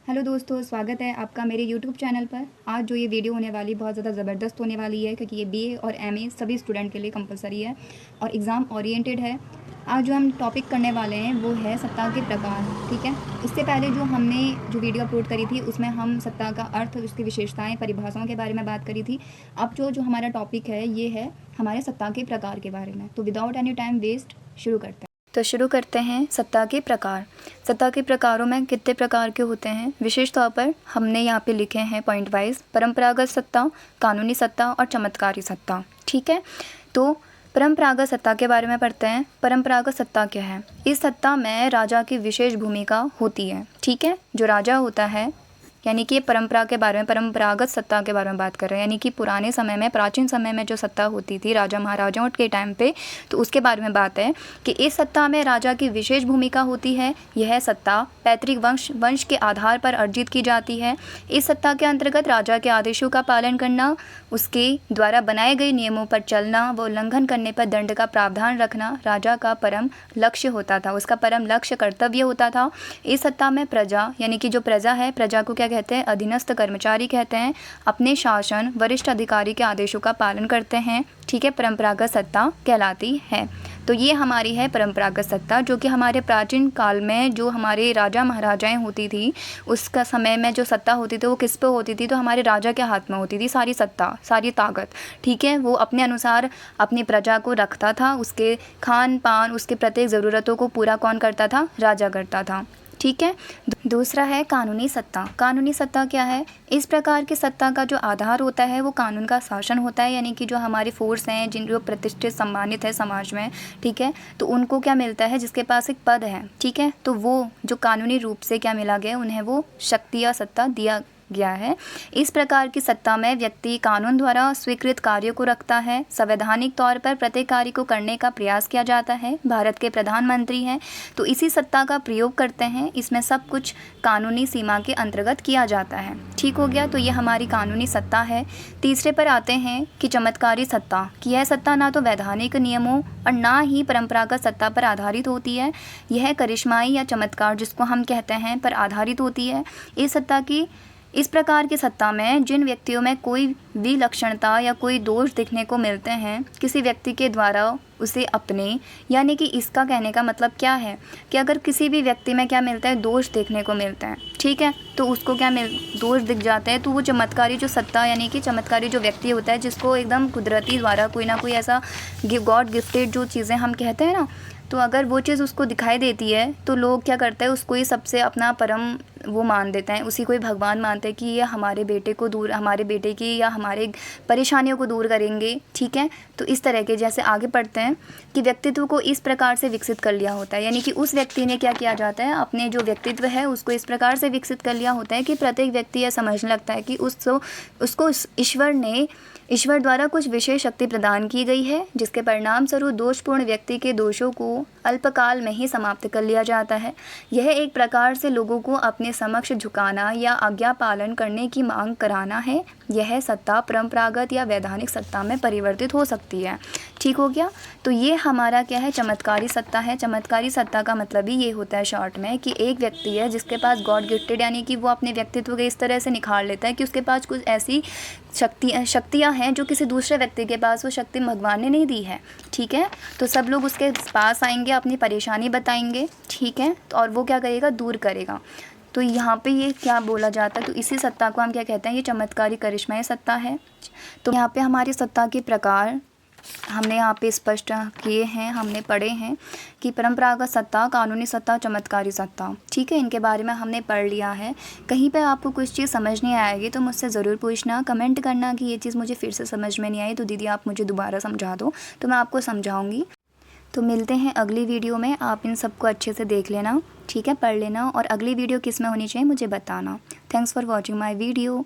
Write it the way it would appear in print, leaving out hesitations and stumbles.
Hello दोस्तों, स्वागत है आपका मेरे यूट्यूब चैनल पर। आज जो ये वीडियो होने वाली बहुत ज़्यादा ज़बरदस्त होने वाली है, क्योंकि ये बीए और एमए सभी स्टूडेंट के लिए कंपलसरी है और एग्ज़ाम ओरिएंटेड है। आज जो हम टॉपिक करने वाले हैं वो है सत्ता के प्रकार। ठीक है, इससे पहले जो हमने वीडियो अपलोड करी थी उसमें हम सत्ता का अर्थ, उसकी विशेषताएँ, परिभाषाओं के बारे में बात करी थी। अब जो हमारा टॉपिक है ये है हमारे सत्ता के प्रकार के बारे में। तो विदाउट एनी टाइम वेस्ट शुरू करते हैं। तो शुरू करते हैं सत्ता के प्रकार। सत्ता के प्रकारों में कितने प्रकार के होते हैं? विशेष तौर पर हमने यहाँ पे लिखे हैं पॉइंट वाइज: परंपरागत सत्ता, कानूनी सत्ता और चमत्कारी सत्ता। ठीक है, तो परंपरागत सत्ता के बारे में पढ़ते हैं। परंपरागत सत्ता क्या है? इस सत्ता में राजा की विशेष भूमिका होती है। ठीक है, जो राजा होता है, यानी कि परंपरा के बारे में, परंपरागत सत्ता के बारे में बात कर रहे हैं, यानी कि पुराने समय में, प्राचीन समय में जो सत्ता होती थी राजा महाराजाओं के टाइम पे, तो उसके बारे में बात है कि इस सत्ता में राजा की विशेष भूमिका होती है। यह सत्ता पैतृक वंश के आधार पर अर्जित की जाती है। इस सत्ता के अंतर्गत राजा के आदेशों का पालन करना, उसके द्वारा बनाए गए नियमों पर चलना व उल्लंघन करने पर दंड का प्रावधान रखना राजा का परम लक्ष्य होता था, उसका परम लक्ष्य कर्तव्य होता था। इस सत्ता में प्रजा, यानी कि जो प्रजा है, प्रजा को क्या कहते हैं? अधीनस्थ कर्मचारी कहते हैं। अपने शासन वरिष्ठ अधिकारी के आदेशों का पालन करते हैं। ठीक है, परंपरागत सत्ता कहलाती है। तो ये हमारी है परंपरागत सत्ता, जो कि हमारे प्राचीन काल में जो हमारे राजा महाराजाएं होती थी, उसका समय में जो सत्ता होती थी वो किस पे होती थी? तो हमारे राजा के हाथ में होती थी सारी सत्ता, सारी ताकत। ठीक है, वो अपने अनुसार अपनी प्रजा को रखता था। उसके खान पान, उसके प्रत्येक ज़रूरतों को पूरा कौन करता था? राजा करता था। ठीक है, दूसरा है कानूनी सत्ता। कानूनी सत्ता क्या है? इस प्रकार की सत्ता का जो आधार होता है वो कानून का शासन होता है, यानी कि जो हमारे फोर्स हैं, जिन जो प्रतिष्ठित सम्मानित है समाज में, ठीक है, तो उनको क्या मिलता है? जिसके पास एक पद है, ठीक है, तो वो जो कानूनी रूप से क्या मिला गया, उन्हें वो शक्ति या सत्ता दिया गया है। इस प्रकार की सत्ता में व्यक्ति कानून द्वारा स्वीकृत कार्यों को रखता है। संवैधानिक तौर पर प्रत्येक कार्य को करने का प्रयास किया जाता है। भारत के प्रधानमंत्री हैं तो इसी सत्ता का प्रयोग करते हैं। इसमें सब कुछ कानूनी सीमा के अंतर्गत किया जाता है। ठीक हो गया, तो ये हमारी कानूनी सत्ता है। तीसरे पर आते हैं कि चमत्कारी सत्ता, कि यह सत्ता ना तो वैधानिक नियमों और ना ही परंपरागत सत्ता पर आधारित होती है। यह करिश्माई या चमत्कार, जिसको हम कहते हैं, पर आधारित होती है। इस प्रकार की सत्ता में जिन व्यक्तियों में कोई विलक्षणता या कोई दोष दिखने को मिलते हैं, किसी व्यक्ति के द्वारा उसे अपने, यानी कि इसका कहने का मतलब क्या है कि अगर किसी भी व्यक्ति में क्या मिलता है? दोष देखने को मिलते हैं। ठीक है, तो उसको क्या दोष दिख जाते हैं, तो वो चमत्कारी जो सत्ता, यानी कि चमत्कारी जो व्यक्ति होता है, जिसको एकदम कुदरती द्वारा कोई ना कोई ऐसा गॉड गिफ्टेड जो चीज़ें हम कहते हैं ना, तो अगर वो चीज़ उसको दिखाई देती है तो लोग क्या करते हैं? उसको ही सबसे अपना परम वो मान देते हैं, उसी को ही भगवान मानते हैं कि ये हमारे बेटे को दूर, हमारे बेटे की या हमारे परेशानियों को दूर करेंगे। ठीक है, तो इस तरह के, जैसे आगे पढ़ते हैं कि व्यक्तित्व को इस प्रकार से विकसित कर लिया होता है, यानी कि उस व्यक्ति ने क्या किया जाता है? अपने जो व्यक्तित्व है उसको इस प्रकार से विकसित कर लिया होता है कि प्रत्येक व्यक्ति यह समझने लगता है कि उसको ईश्वर द्वारा कुछ विशेष शक्ति प्रदान की गई है, जिसके परिणाम स्वरूप दोषपूर्ण व्यक्ति के दोषों को अल्पकाल में ही समाप्त कर लिया जाता है। यह एक प्रकार से लोगों को अपने समक्ष झुकाना या आज्ञा पालन करने की मांग कराना है। यह सत्ता परंपरागत या वैधानिक सत्ता में परिवर्तित हो सकती है। ठीक हो गया, तो ये हमारा क्या है? चमत्कारी सत्ता है। चमत्कारी सत्ता का मतलब ही ये होता है शॉर्ट में कि एक व्यक्ति है जिसके पास गॉड गिफ्टेड, यानी कि वो अपने व्यक्तित्व को इस तरह से निखार लेता है कि उसके पास कुछ ऐसी शक्तियाँ हैं जो किसी दूसरे व्यक्ति के पास वो शक्ति भगवान ने नहीं दी है। ठीक है, तो सब लोग उसके पास आएंगे, अपनी परेशानी बताएंगे। ठीक है, तो और वो क्या करेगा? दूर करेगा। तो यहाँ पे ये क्या बोला जाता है? तो इसी सत्ता को हम क्या कहते हैं? ये चमत्कारी करिश्माई सत्ता है। तो यहाँ पे हमारी सत्ता के प्रकार हमने यहाँ पे स्पष्ट किए हैं, हमने पढ़े हैं कि परंपरागत सत्ता, कानूनी सत्ता, चमत्कारी सत्ता। ठीक है, इनके बारे में हमने पढ़ लिया है। कहीं पे आपको कुछ चीज़ समझ नहीं आएगी तो मुझसे ज़रूर पूछना, कमेंट करना कि ये चीज़ मुझे फिर से समझ में नहीं आई तो दीदी आप मुझे दोबारा समझा दो, तो मैं आपको समझाऊँगी। तो मिलते हैं अगली वीडियो में। आप इन सबको अच्छे से देख लेना, ठीक है, पढ़ लेना, और अगली वीडियो किस में होनी चाहिए मुझे बताना। Thanks for watching my video.